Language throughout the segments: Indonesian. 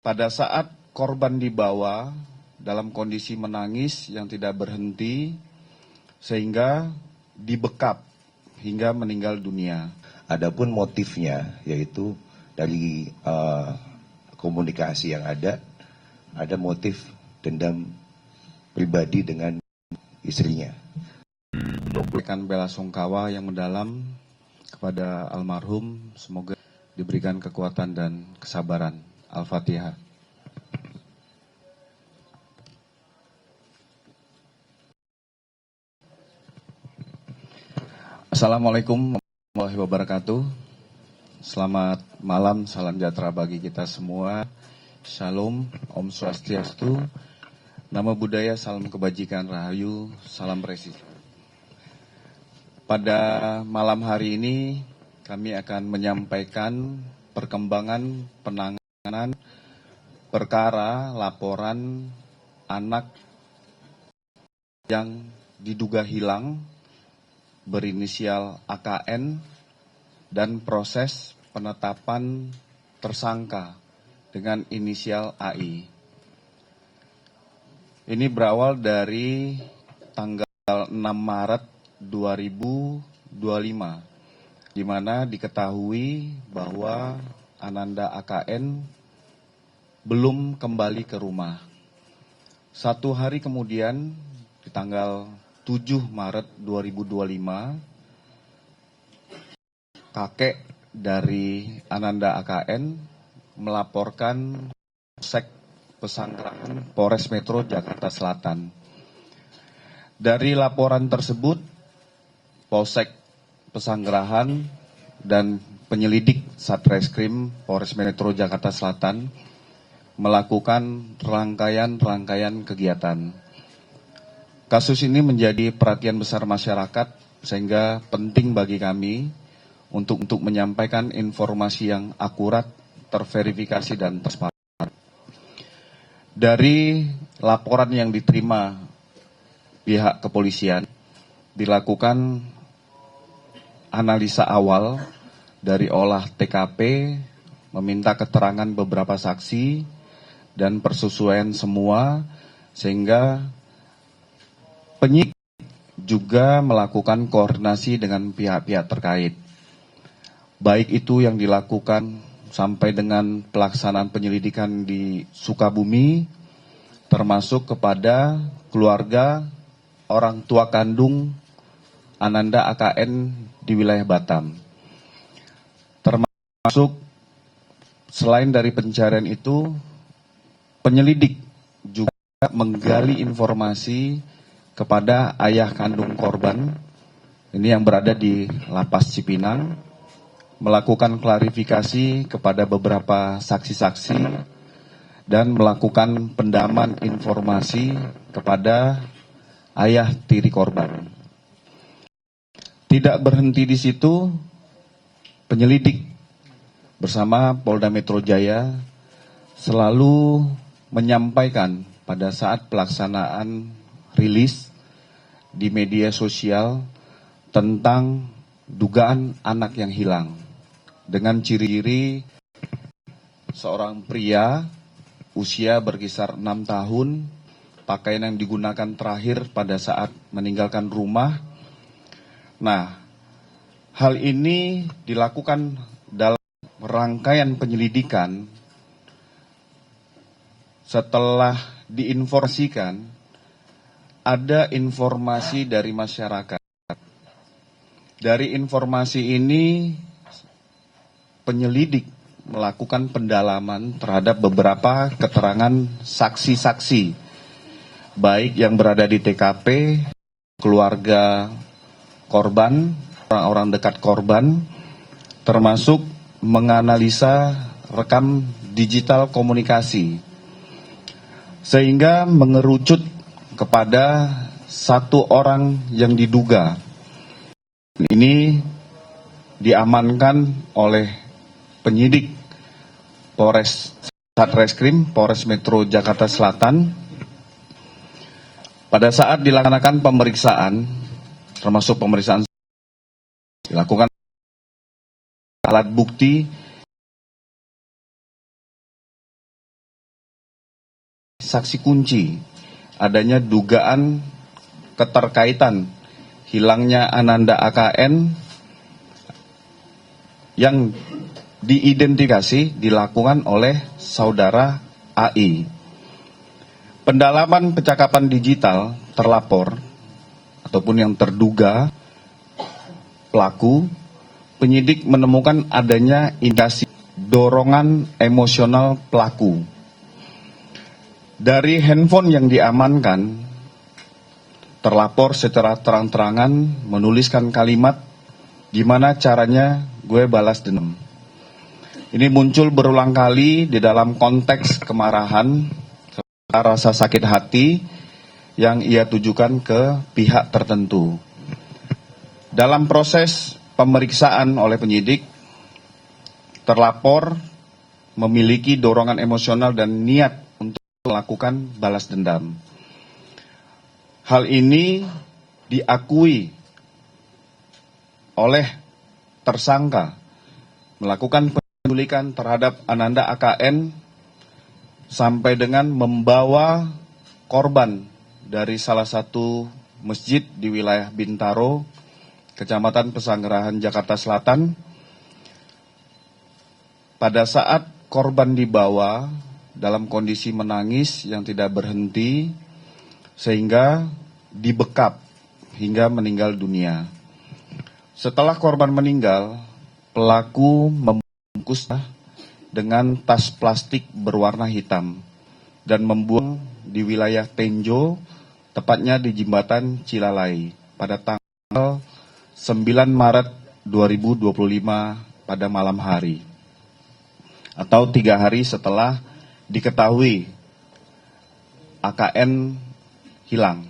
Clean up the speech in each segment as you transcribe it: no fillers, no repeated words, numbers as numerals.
Pada saat korban dibawa dalam kondisi menangis yang tidak berhenti, sehingga dibekap hingga meninggal dunia. Adapun motifnya yaitu dari komunikasi yang ada motif dendam pribadi dengan istrinya. Berikan bela sungkawa yang mendalam kepada almarhum, semoga diberikan kekuatan dan kesabaran. Al-Fatihah. Assalamualaikum warahmatullahi wabarakatuh. Selamat malam, salam sejahtera bagi kita semua. Shalom, Om Swastiastu, Namo Buddhaya, salam kebajikan, rahayu, salam presisi. Pada malam hari ini kami akan menyampaikan perkembangan penanganan perkara laporan anak yang diduga hilang berinisial AKN dan proses penetapan tersangka dengan inisial AI. Ini berawal dari tanggal 6 Maret 2025, di mana diketahui bahwa Ananda AKN belum kembali ke rumah. 1 hari kemudian, di tanggal 7 Maret 2025, kakek dari Ananda AKN melaporkan Polsek Pesanggerahan Polres Metro Jakarta Selatan. Dari laporan tersebut, Polsek Pesanggerahan dan penyelidik Satreskrim Polres Metro Jakarta Selatan melakukan rangkaian kegiatan. Kasus ini menjadi perhatian besar masyarakat, sehingga penting bagi kami untuk menyampaikan informasi yang akurat, terverifikasi, dan transparan. Dari laporan yang diterima pihak kepolisian, dilakukan analisa awal dari olah TKP, meminta keterangan beberapa saksi, dan persesuaian semua, sehingga penyidik juga melakukan koordinasi dengan pihak-pihak terkait. Baik itu yang dilakukan sampai dengan pelaksanaan penyelidikan di Sukabumi, termasuk kepada keluarga orang tua kandung Ananda AKN di wilayah Batam. Termasuk selain dari pencarian itu, penyelidik juga menggali informasi kepada ayah kandung korban, ini yang berada di Lapas Cipinang, melakukan klarifikasi kepada beberapa saksi-saksi, dan melakukan pendaman informasi kepada ayah tiri korban. Tidak berhenti di situ, penyelidik bersama Polda Metro Jaya selalu menyampaikan pada saat pelaksanaan rilis di media sosial tentang dugaan anak yang hilang, dengan ciri-ciri seorang pria usia berkisar 6 tahun, pakaian yang digunakan terakhir pada saat meninggalkan rumah. Nah, hal ini dilakukan dalam rangkaian penyelidikan setelah diinformasikan ada informasi dari masyarakat. Dari informasi ini, penyelidik melakukan pendalaman terhadap beberapa keterangan saksi-saksi, baik yang berada di TKP, keluarga korban, orang-orang dekat korban, termasuk menganalisa rekam digital komunikasi, sehingga mengerucut kepada satu orang yang diduga. Ini diamankan oleh penyidik Polres Satreskrim Polres Metro Jakarta Selatan pada saat dilaksanakan pemeriksaan, termasuk pemeriksaan dilakukan alat bukti saksi kunci adanya dugaan keterkaitan hilangnya Ananda AKN yang diidentifikasi dilakukan oleh saudara AI. Pendalaman percakapan digital terlapor ataupun yang terduga pelaku, penyidik menemukan adanya indikasi dorongan emosional pelaku. Dari handphone yang diamankan, terlapor secara terang-terangan menuliskan kalimat gimana caranya gue balas dendam. Ini muncul berulang kali di dalam konteks kemarahan, rasa sakit hati yang ia tujukan ke pihak tertentu. Dalam proses pemeriksaan oleh penyidik, terlapor memiliki dorongan emosional dan niat untuk melakukan balas dendam. Hal ini diakui oleh tersangka melakukan penculikan terhadap Ananda AKN sampai dengan membawa korban dari salah satu masjid di wilayah Bintaro, Kecamatan Pesanggerahan, Jakarta Selatan. Pada saat korban dibawa dalam kondisi menangis yang tidak berhenti, sehingga dibekap hingga meninggal dunia. Setelah korban meninggal, pelaku membungkusnya dengan tas plastik berwarna hitam dan membuang di wilayah Tenjo, tepatnya di Jembatan Cilalai pada tanggal 9 Maret 2025 pada malam hari, atau 3 hari setelah diketahui AKN hilang.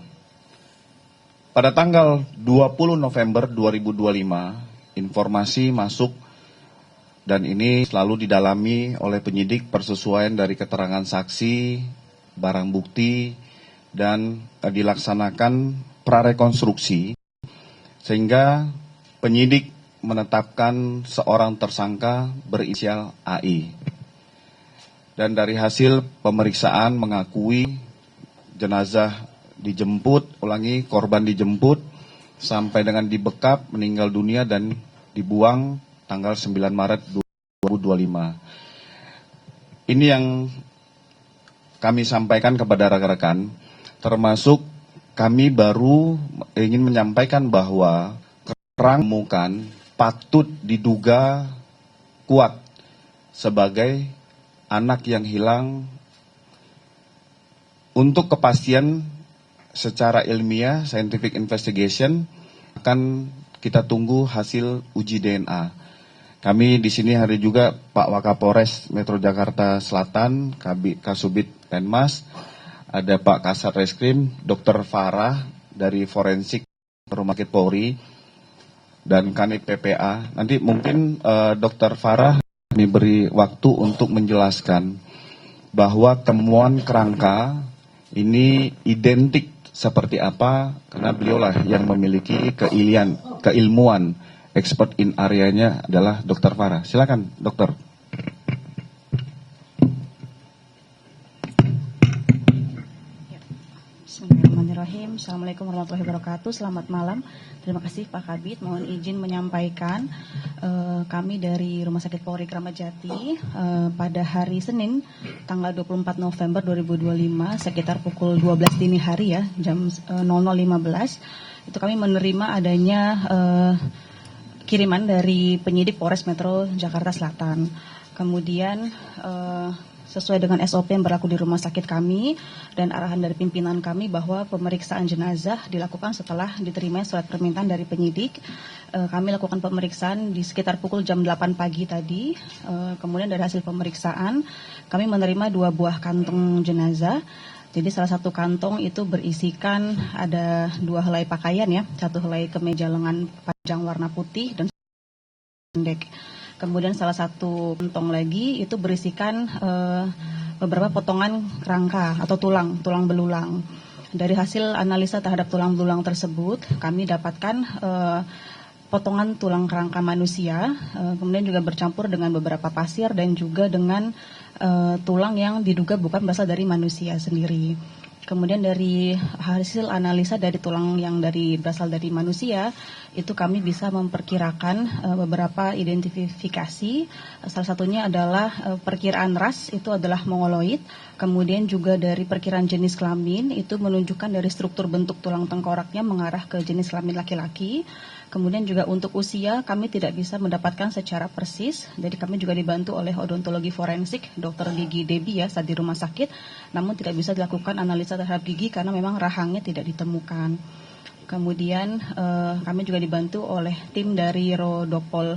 Pada tanggal 20 November 2025, informasi masuk dan ini selalu didalami oleh penyidik persesuaian dari keterangan saksi, barang bukti, dan dilaksanakan prarekonstruksi, sehingga penyidik menetapkan seorang tersangka berinisial AI. Dan dari hasil pemeriksaan mengakui jenazah dijemput, korban dijemput sampai dengan dibekap, meninggal dunia dan dibuang tanggal 9 Maret 2025. Ini yang kami sampaikan kepada rekan-rekan, termasuk kami baru ingin menyampaikan bahwa keterangan patut diduga kuat sebagai anak yang hilang. Untuk kepastian secara ilmiah, scientific investigation, akan kita tunggu hasil uji DNA. Kami di sini hari juga Pak Wakapolres Metro Jakarta Selatan, Kasubit Penmas, ada Pak Kasat Reskrim, Dr. Farah dari Forensik Rumah Sakit Polri, dan Kanit PPA. Nanti mungkin Dr. Farah kami beri waktu untuk menjelaskan bahwa temuan kerangka ini identik seperti apa, karena beliaulah yang memiliki keilmuan, expert in areanya adalah Dr. Farah. Silakan, Dokter. Bismillahirrahmanirrahim. Assalamualaikum warahmatullahi wabarakatuh. Selamat malam. Terima kasih Pak Kabid. Mohon izin menyampaikan kami dari Rumah Sakit Polri Kramat Jati pada hari Senin tanggal 24 November 2025 sekitar pukul 12 dini hari ya, jam 00.15 itu kami menerima adanya kiriman dari penyidik Polres Metro Jakarta Selatan. Kemudian sesuai dengan SOP yang berlaku di rumah sakit kami dan arahan dari pimpinan kami bahwa pemeriksaan jenazah dilakukan setelah diterima surat permintaan dari penyidik. Kami lakukan pemeriksaan di sekitar pukul jam 8 pagi tadi. Kemudian dari hasil pemeriksaan kami menerima 2 buah kantong jenazah. Jadi salah satu kantong itu berisikan ada 2 helai pakaian ya, 1 helai kemeja lengan panjang warna putih dan pendek. Kemudian salah satu kantong lagi itu berisikan beberapa potongan kerangka atau tulang belulang. Dari hasil analisa terhadap tulang belulang tersebut, kami dapatkan potongan tulang kerangka manusia, kemudian juga bercampur dengan beberapa pasir dan juga dengan tulang yang diduga bukan berasal dari manusia sendiri. Kemudian dari hasil analisa dari tulang yang berasal dari manusia, itu kami bisa memperkirakan beberapa identifikasi. Salah satunya adalah perkiraan ras, itu adalah mongoloid. Kemudian juga dari perkiraan jenis kelamin, itu menunjukkan dari struktur bentuk tulang tengkoraknya mengarah ke jenis kelamin laki-laki. Kemudian juga untuk usia kami tidak bisa mendapatkan secara persis, jadi kami juga dibantu oleh odontologi forensik, Dr. Gigi Debi ya saat di rumah sakit, namun tidak bisa dilakukan analisa terhadap gigi karena memang rahangnya tidak ditemukan. Kemudian kami juga dibantu oleh tim dari Rodopol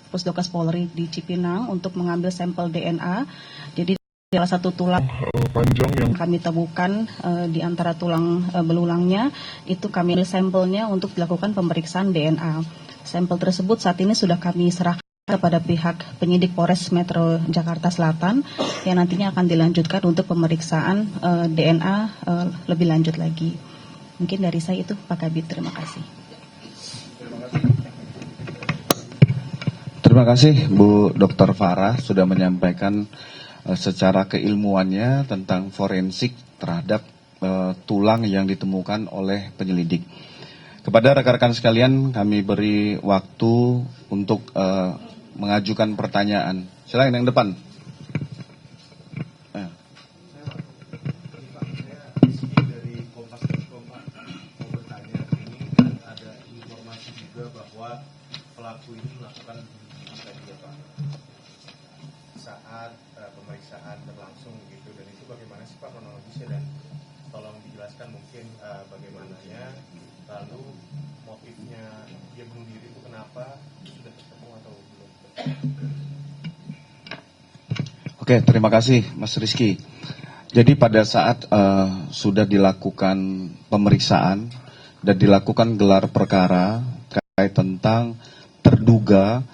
Pusdokes Polri di Cipinang untuk mengambil sampel DNA. Jadi salah satu tulang panjang yang kami temukan di antara tulang belulangnya, itu kami ambil sampelnya untuk dilakukan pemeriksaan DNA. Sampel tersebut saat ini sudah kami serahkan kepada pihak penyidik Polres Metro Jakarta Selatan yang nantinya akan dilanjutkan untuk pemeriksaan DNA lebih lanjut lagi. Mungkin dari saya itu Pak Kabid, terima kasih. Terima kasih Bu Dr. Farah sudah menyampaikan secara keilmuannya tentang forensik terhadap tulang yang ditemukan oleh penyelidik. Kepada rekan-rekan sekalian, kami beri waktu untuk mengajukan pertanyaan. Silakan yang depan. Dari Kompas.com Pak, mau bertanya, ini kan ada informasi juga bahwa pelaku ini melakukan tadi ya Pak, saat pemeriksaan berlangsung gitu, dan itu bagaimana sih Pak kronologisnya, dan tolong dijelaskan mungkin bagaimananya, lalu motifnya dia bunuh diri itu kenapa, sudah ketemu atau belum? Oke, terima kasih Mas Rizky. Jadi pada saat sudah dilakukan pemeriksaan dan dilakukan gelar perkara terkait tentang terduga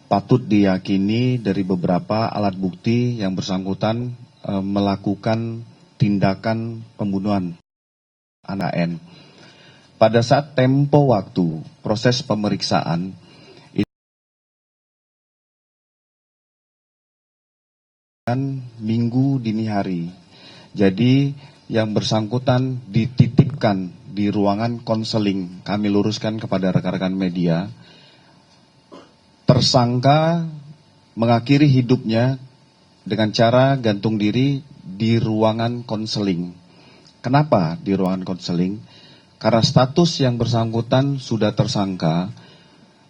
patut diyakini dari beberapa alat bukti yang bersangkutan melakukan tindakan pembunuhan anak N. Pada saat tempo waktu proses pemeriksaan Minggu dini hari. Jadi yang bersangkutan dititipkan di ruangan konseling. Kami luruskan kepada rekan-rekan media. Tersangka mengakhiri hidupnya dengan cara gantung diri di ruangan konseling. Kenapa di ruangan konseling? Karena status yang bersangkutan sudah tersangka.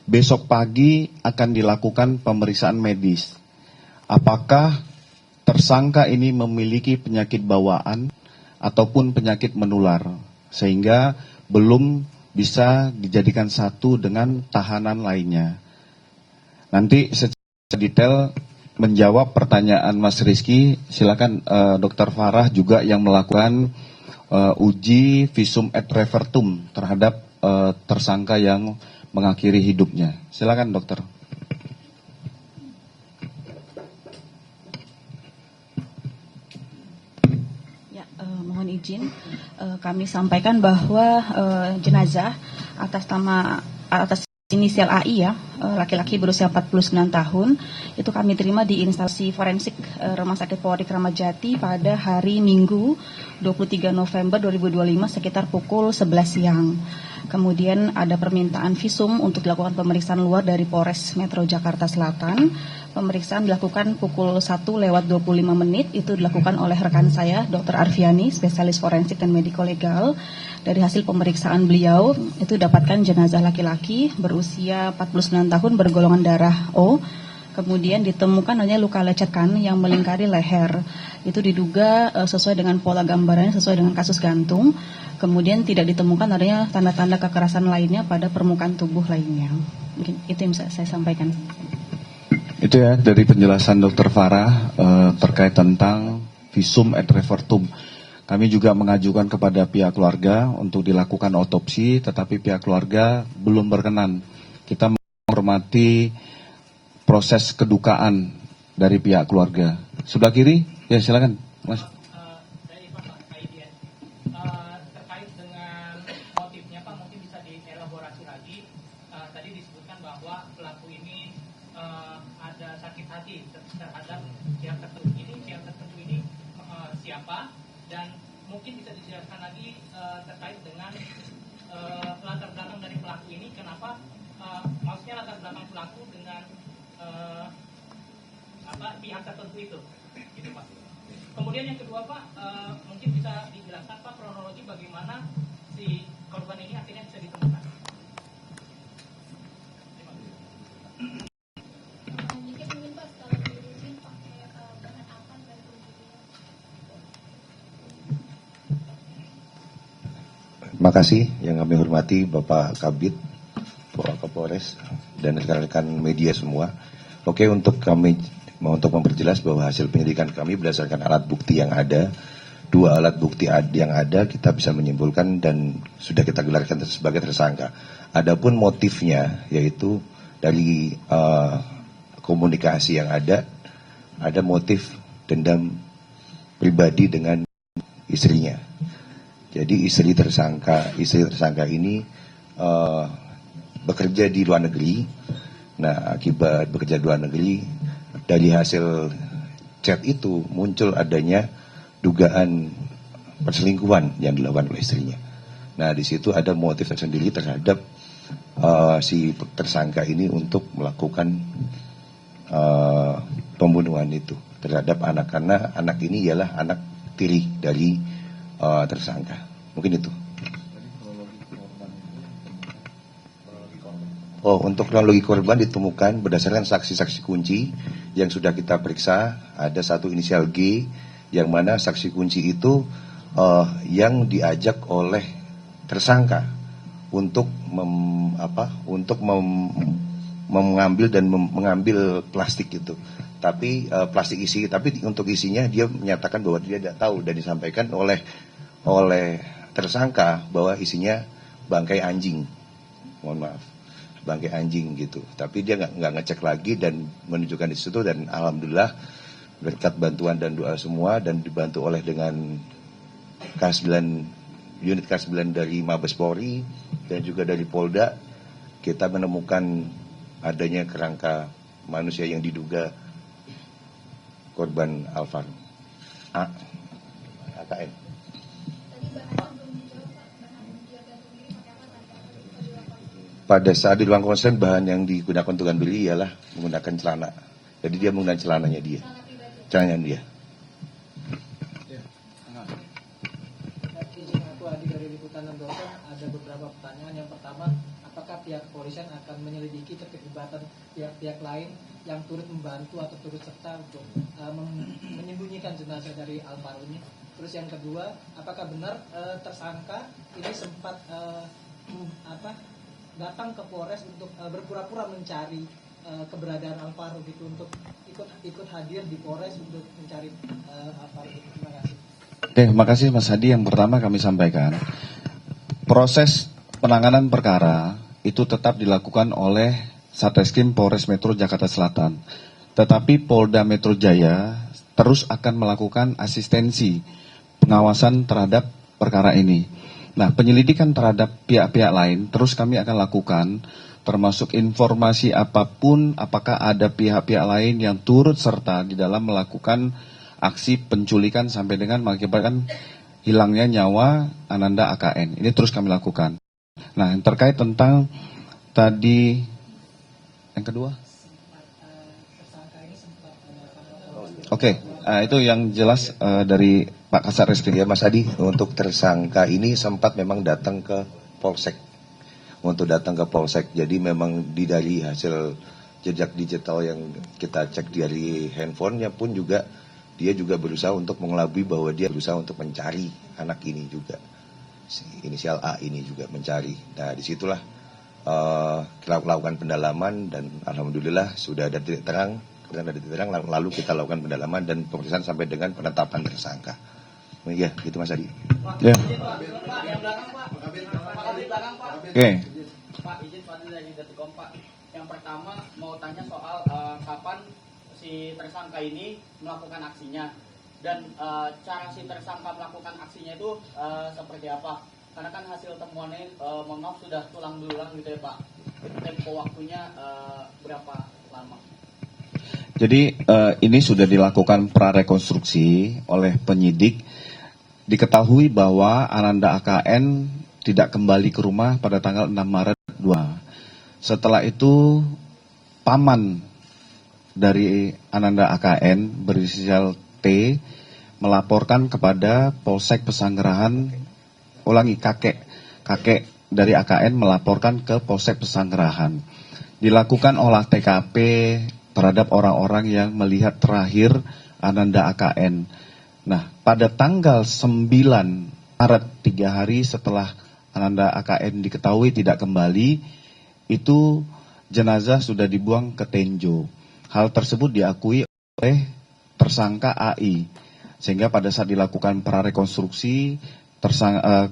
Besok pagi akan dilakukan pemeriksaan medis. Apakah tersangka ini memiliki penyakit bawaan ataupun penyakit menular, sehingga belum bisa dijadikan satu dengan tahanan lainnya. Nanti secara detail menjawab pertanyaan Mas Rizky, silakan Dr. Farah juga yang melakukan uji visum et repertum terhadap tersangka yang mengakhiri hidupnya. Silakan dokter. Mohon izin, kami sampaikan bahwa jenazah atas inisial AI ya, laki-laki berusia 49 tahun, itu kami terima di instalasi forensik Rumah Sakit Polri Kramat Jati pada hari Minggu 23 November 2025 sekitar pukul 11 siang. Kemudian ada permintaan visum untuk dilakukan pemeriksaan luar dari Polres Metro Jakarta Selatan. Pemeriksaan dilakukan pukul 1:25, itu dilakukan oleh rekan saya, Dr. Arfiani, spesialis forensik dan mediko-legal. Dari hasil pemeriksaan beliau, itu dapatkan jenazah laki-laki berusia 49 tahun bergolongan darah O. Kemudian ditemukan adanya luka lecekan yang melingkari leher. Itu diduga sesuai dengan pola gambarannya, sesuai dengan kasus gantung. Kemudian tidak ditemukan adanya tanda-tanda kekerasan lainnya pada permukaan tubuh lainnya. Mungkin itu yang bisa saya sampaikan. Itu ya dari penjelasan Dr. Farah terkait tentang visum et repertum. Kami juga mengajukan kepada pihak keluarga untuk dilakukan otopsi, tetapi pihak keluarga belum berkenan. Kita menghormati proses kedukaan dari pihak keluarga. Sebelah kiri, ya silakan, Mas. Dari Pak Kaidien, terkait dengan motifnya Pak, mungkin bisa dielaborasi lagi. Tadi apa, dan mungkin bisa dijelaskan lagi terkait dengan latar belakang dari pelaku ini, kenapa maksudnya latar belakang pelaku dengan pihak tertentu itu, gitu Pak. Kemudian yang kedua Pak, mungkin bisa dijelaskan Pak kronologi bagaimana si korban ini akhirnya bisa ditemukan. Terima kasih yang kami hormati Bapak Kabid, Bapak Kapolres, dan rekan-rekan media semua. Oke, untuk memperjelas bahwa hasil penyelidikan kami berdasarkan alat bukti yang ada, 2 alat bukti yang ada kita bisa menyimpulkan dan sudah kita gelarkan sebagai tersangka. Adapun motifnya yaitu dari komunikasi yang ada motif dendam pribadi dengan istrinya. Jadi istri tersangka ini bekerja di luar negeri. Nah, akibat bekerja di luar negeri, dari hasil chat itu muncul adanya dugaan perselingkuhan yang dilakukan oleh istrinya. Nah, di situ ada motif tersendiri terhadap si tersangka ini untuk melakukan pembunuhan itu terhadap anak, karena anak ini ialah anak tiri dari tersangka. Mungkin itu. Oh, untuk kronologi korban ditemukan berdasarkan saksi-saksi kunci yang sudah kita periksa. Ada satu inisial G, yang mana saksi kunci itu yang diajak oleh tersangka untuk mengambil plastik itu. Tapi plastik isi, tapi untuk isinya dia menyatakan bahwa dia tidak tahu, dan disampaikan oleh tersangka bahwa isinya bangkai anjing. Mohon maaf, bangkai anjing gitu. Tapi dia nggak ngecek lagi dan menunjukkan di situ, dan alhamdulillah berkat bantuan dan doa semua dan dibantu oleh dengan K9, unit K9 dari Mabes Polri dan juga dari Polda, kita menemukan adanya kerangka manusia yang diduga korban Alvaro AKN. Pada saat di ruang konsen, bahan yang digunakan untuk ambil ialah menggunakan celana. Jadi dia menggunakan celananya dia. Celananya dia. Izin aku Adi dari Liputan 6.com, ada beberapa pertanyaan. Yang pertama, apakah pihak kepolisian akan menyelidiki keterlibatan pihak-pihak lain yang turut membantu atau turut serta untuk menyembunyikan jenazah dari Alvaro ini? Terus yang kedua, apakah benar tersangka ini sempat datang ke Polres untuk berpura-pura mencari keberadaan Alvaro gitu, untuk ikut hadir di Polres untuk mencari Alvaro gitu. Terima kasih. Oke, terima kasih Mas Hadi. Yang pertama kami sampaikan, proses penanganan perkara itu tetap dilakukan oleh Satreskrim Polres Metro Jakarta Selatan. Tetapi Polda Metro Jaya terus akan melakukan asistensi pengawasan terhadap perkara ini. Nah, penyelidikan terhadap pihak-pihak lain terus kami akan lakukan, termasuk informasi apapun, apakah ada pihak-pihak lain yang turut serta di dalam melakukan aksi penculikan sampai dengan mengakibatkan hilangnya nyawa Ananda AKN. Ini terus kami lakukan. Nah, yang terkait tentang tadi yang kedua. Oke, itu yang jelas dari Pak Kasat Reskrim. Ya Mas Adi, untuk tersangka ini sempat memang datang ke Polsek. Jadi memang dari hasil jejak digital yang kita cek dari handphonenya pun juga, dia juga berusaha untuk mengelabui bahwa dia berusaha untuk mencari anak ini juga. Si inisial A ini juga mencari. Nah, disitulah kita lakukan pendalaman dan alhamdulillah sudah ada titik terang. Lalu kita lakukan pendalaman dan pemeriksaan sampai dengan penetapan tersangka. Iya, gitu Mas Adi. Ya. Oke. Pak, izin Fadil dari Detikkom Pak. Yang pertama mau tanya soal kapan si tersangka ini melakukan aksinya, dan cara si tersangka melakukan aksinya itu seperti apa? Karena kan hasil temuannya mohon maaf sudah tulang belulang gitu ya Pak. Tempo waktunya berapa lama? Jadi ini sudah dilakukan prarekonstruksi oleh penyidik. Diketahui bahwa Ananda AKN tidak kembali ke rumah pada tanggal 6 Maret 2. Setelah itu paman dari Ananda AKN berinisial T melaporkan kepada Polsek Pesanggerahan, kakek dari AKN melaporkan ke Polsek Pesanggerahan. Dilakukan olah TKP terhadap orang-orang yang melihat terakhir Ananda AKN. Nah, pada tanggal 9 Maret, 3 hari setelah Ananda AKN diketahui tidak kembali, itu jenazah sudah dibuang ke Tenjo. Hal tersebut diakui oleh tersangka AI. Sehingga pada saat dilakukan prarekonstruksi,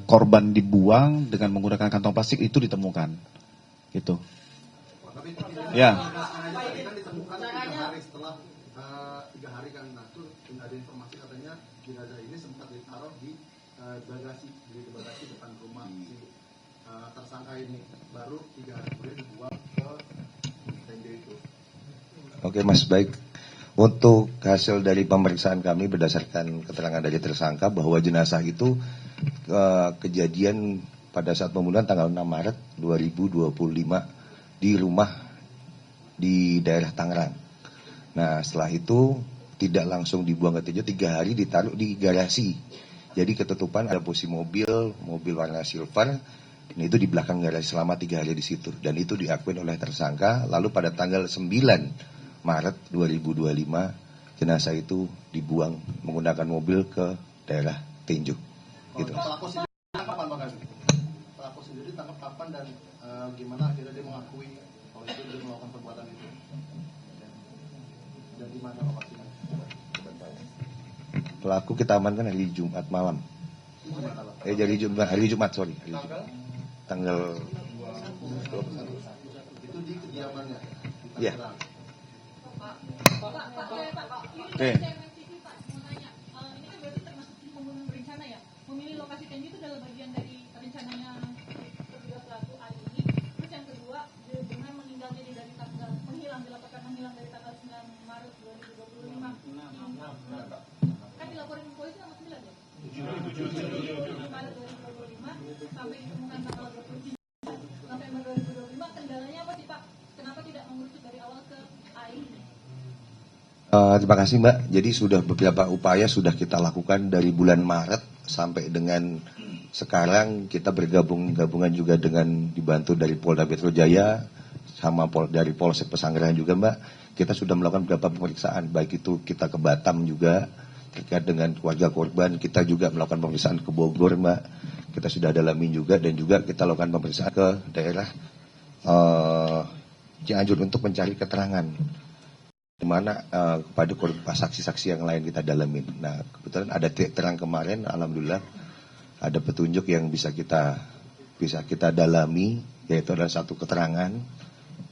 korban dibuang dengan menggunakan kantong plastik itu ditemukan. Gitu. Ya. Ditemukan 3 hari setelah 3 hari kan, nah itu ada informasi katanya jenazah ini sempat ditaruh di bagasi depan rumah si tersangka ini, baru 3 hari kemudian dibuang ke Tenjo itu. Oke Mas, baik. Untuk hasil dari pemeriksaan kami berdasarkan keterangan dari tersangka bahwa jenazah itu kejadian pada saat pembunuhan tanggal 6 Maret 2025 di rumah di daerah Tangerang. Nah setelah itu tidak langsung dibuang ke Tenjo, 3 hari ditaruh di garasi. Jadi ketutupan ada posisi mobil warna silver, ini itu di belakang garasi selama 3 hari di situ. Dan itu diakui oleh tersangka. Lalu pada tanggal 9 Maret 2025 jenazah itu dibuang menggunakan mobil ke daerah Tenjo. Gitu. Pelaku sendiri tangkap kapan Pak? Pelaku sendiri tangkap kapan dan gimana akhirnya dia mengakui kalau itu dia melakukan perbuatan itu? Dan di mana lokasinya? Pelaku kita amankan hari Jumat malam. Hari Jumat, sorry. Tanggal itu di kediamannya. Ya. Oke. Memilih lokasi Tenjo itu adalah bagian dari rencananya ketiga pelaku AI ini. Terus yang kedua, dengan meninggalnya dari tanggal dilaporkan menghilang dari tanggal 9 Maret 2025. Kan dilaporin polisi tanggal 9 ya? 7 Maret 2025 sampai ditemukan tanggal 23 November 2025. Kendalanya apa sih Pak? Kenapa tidak mengerucut dari awal ke AI? Terima kasih Mbak. Jadi sudah beberapa upaya sudah kita lakukan dari bulan Maret sampai dengan sekarang. Kita gabungan juga dengan dibantu dari Polda Metro Jaya sama dari Polsek Pesanggerahan juga Mbak. Kita sudah melakukan beberapa pemeriksaan, baik itu kita ke Batam juga terkait dengan keluarga korban. Kita juga melakukan pemeriksaan ke Bogor Mbak. Kita sudah dalamin juga, dan juga kita lakukan pemeriksaan ke daerah Cianjur untuk mencari keterangan di mana kepada saksi-saksi yang lain kita dalamin. Nah kebetulan ada terang kemarin, alhamdulillah ada petunjuk yang bisa kita dalami, yaitu adalah satu keterangan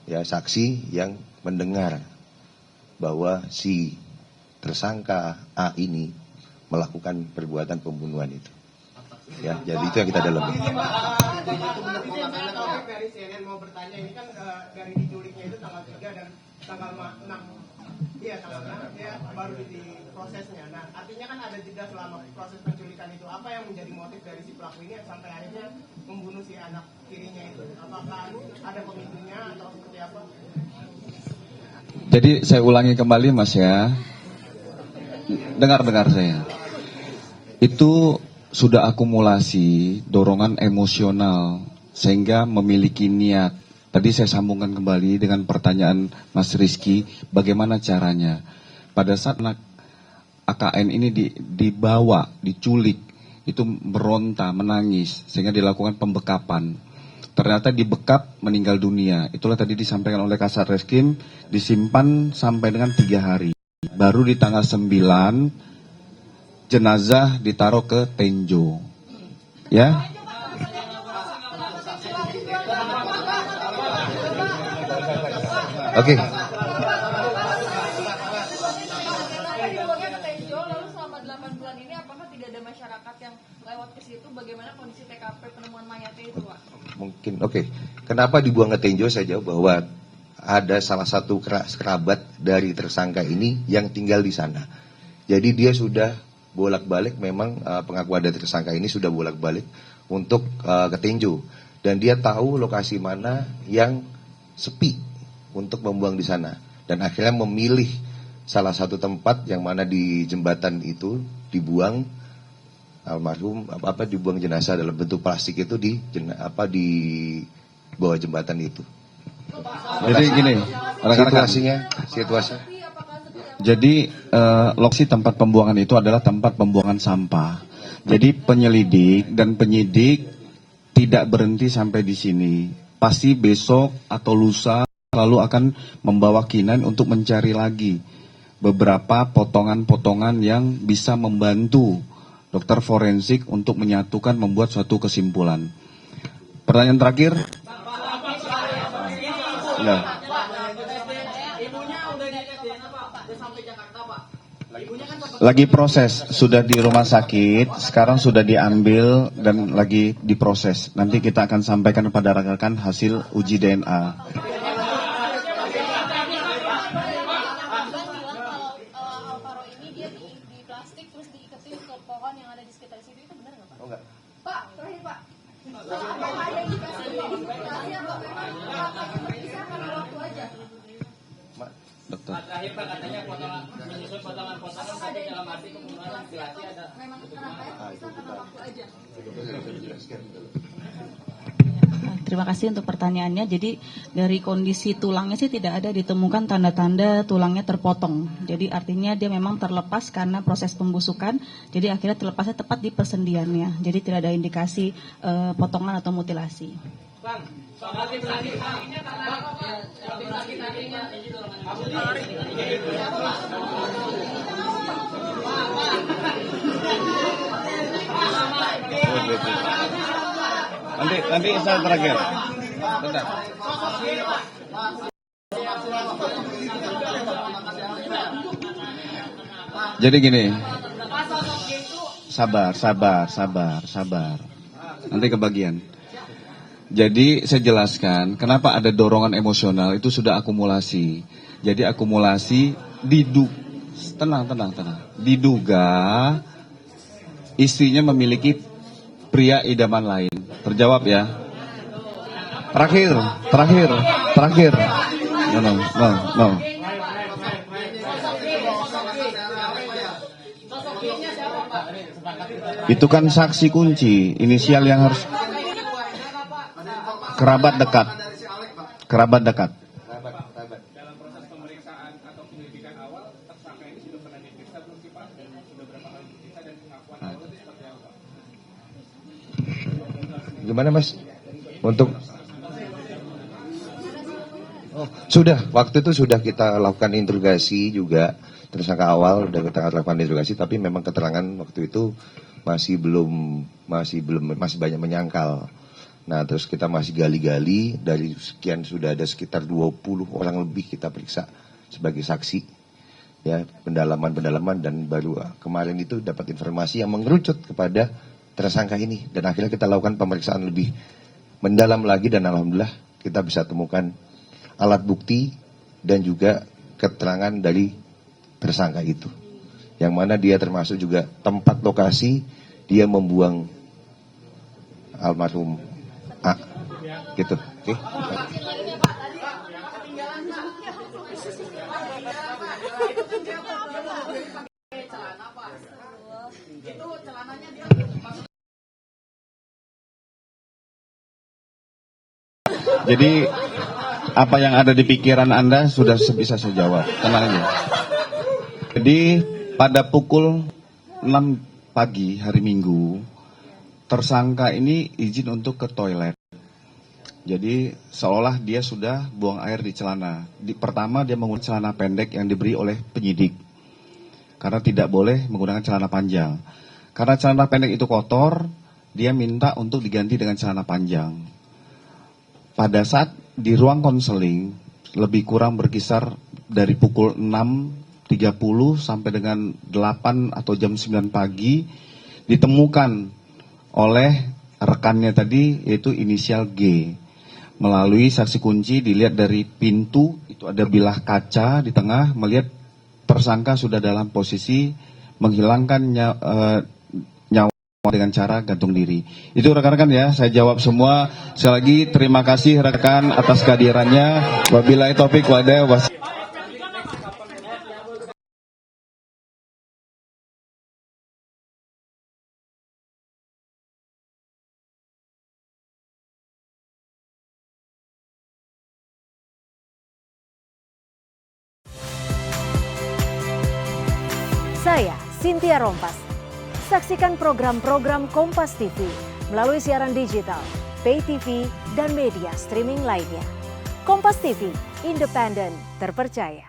ya saksi yang mendengar bahwa si tersangka A ini melakukan perbuatan pembunuhan itu. Ya, jadi itu yang kita dalami. Dari CNN mau bertanya, ini kan dari diculiknya itu tanggal 3 dan tanggal 6. Iya, tanggal 6 dia baru di prosesnya. Nah, artinya kan ada jeda selama proses penculikan itu. Apa yang menjadi motif dari si pelaku ini sampai akhirnya membunuh si anak tirinya itu? Apakah ada pemicunya atau seperti apa? Jadi saya ulangi kembali Mas ya. Dengar saya. Itu sudah akumulasi dorongan emosional sehingga memiliki niat. Tadi saya sambungkan kembali dengan pertanyaan Mas Rizky, bagaimana caranya? Pada saat anak AKN ini dibawa, diculik, itu meronta, menangis, sehingga dilakukan pembekapan. Ternyata dibekap, meninggal dunia. Itulah tadi disampaikan oleh Kasat Reskrim, disimpan sampai dengan 3 hari. Baru di tanggal 9, jenazah ditaruh ke Tenjo. Ya? Oke. Lalu selama 8 bulan ini apakah tidak ada masyarakat yang lewat ke situ? Bagaimana kondisi TKP penemuan mayatnya itu, Pak? Mungkin, oke. Kenapa dibuang ke Tenjo? Saya jawab bahwa ada salah satu kerabat dari tersangka ini yang tinggal di sana. Jadi dia sudah bolak-balik, memang pengakuan dari tersangka ini sudah bolak-balik untuk ke Tenjo. Dan dia tahu lokasi mana yang sepi untuk membuang di sana. Dan akhirnya memilih salah satu tempat yang mana di jembatan itu dibuang almarhum, dibuang jenazah dalam bentuk plastik itu di bawah jembatan itu. Jadi gini, rekan-rekan, situasi. jadi lokasi tempat pembuangan itu adalah tempat pembuangan sampah. Jadi penyelidik dan penyidik tidak berhenti sampai di sini. Pasti besok atau lusa lalu akan membawa K9 untuk mencari lagi beberapa potongan-potongan yang bisa membantu dokter forensik untuk menyatukan, membuat suatu kesimpulan. Pertanyaan terakhir. Ya. Lagi proses, sudah di rumah sakit, sekarang sudah diambil dan lagi diproses. Nanti kita akan sampaikan kepada rekan-rekan hasil uji DNA. Dokter. Terakhir Pak, katanya potongan menyusun potongan-potongan tapi dalam arti pembunuhan ventilasi ada. Terima kasih untuk pertanyaannya. Jadi dari kondisi tulangnya sih tidak ada ditemukan tanda-tanda tulangnya terpotong. Jadi artinya dia memang terlepas karena proses pembusukan. Jadi akhirnya terlepasnya tepat di persendiannya. Jadi tidak ada indikasi potongan atau mutilasi. Bang, soal tim sakit tadinya tim sakit tadinya Nanti saya terakhir. Bentar. Jadi gini. Sabar. Nanti kebagian. Jadi saya jelaskan kenapa ada dorongan emosional itu sudah akumulasi. Jadi akumulasi tenang. Diduga istrinya memiliki pria idaman lain. Terjawab ya. Terakhir. No. Itu kan saksi kunci, inisial yang harus kerabat dekat. Dalam proses pemeriksaan atau penyelidikan awal, tersangka ini sudah pernah diperiksa belum sih Pak? Dan sudah berapa kali diperiksa dan pengakuan awal itu seperti apa? Gimana Mas? Untuk sudah, waktu itu sudah kita lakukan interogasi juga, tersangka awal sudah kita lakukan interogasi, tapi memang keterangan waktu itu masih banyak menyangkal. Nah, terus kita masih gali-gali, dari sekian sudah ada sekitar 20 orang lebih kita periksa sebagai saksi. Ya, pendalaman dan baru kemarin itu dapat informasi yang mengerucut kepada tersangka ini, dan akhirnya kita lakukan pemeriksaan lebih mendalam lagi, dan alhamdulillah kita bisa temukan alat bukti dan juga keterangan dari tersangka itu, yang mana dia termasuk juga tempat lokasi dia membuang almarhum A, gitu. Oke. Jadi apa yang ada di pikiran Anda sudah bisa saya jawab. Tenang aja. Jadi pada pukul 6 pagi hari Minggu, tersangka ini izin untuk ke toilet. Jadi seolah dia sudah buang air di celana. Pertama dia menggunakan celana pendek yang diberi oleh penyidik, karena tidak boleh menggunakan celana panjang. Karena celana pendek itu kotor, dia minta untuk diganti dengan celana panjang. Pada saat di ruang konseling, lebih kurang berkisar dari pukul 6.30 sampai dengan 8 atau jam 9 pagi, ditemukan oleh rekannya tadi, yaitu inisial G, melalui saksi kunci dilihat dari pintu, itu ada bilah kaca di tengah, melihat tersangka sudah dalam posisi menghilangkan nyawa dengan cara gantung diri. Itu rekan-rekan ya, saya jawab semua. Sekali lagi terima kasih rekan atas kehadirannya. Wabillahi taufik wal hidayah. Saya Cynthia Rompas. Saksikan program-program Kompas TV melalui siaran digital, pay TV, dan media streaming lainnya. Kompas TV, independen, terpercaya.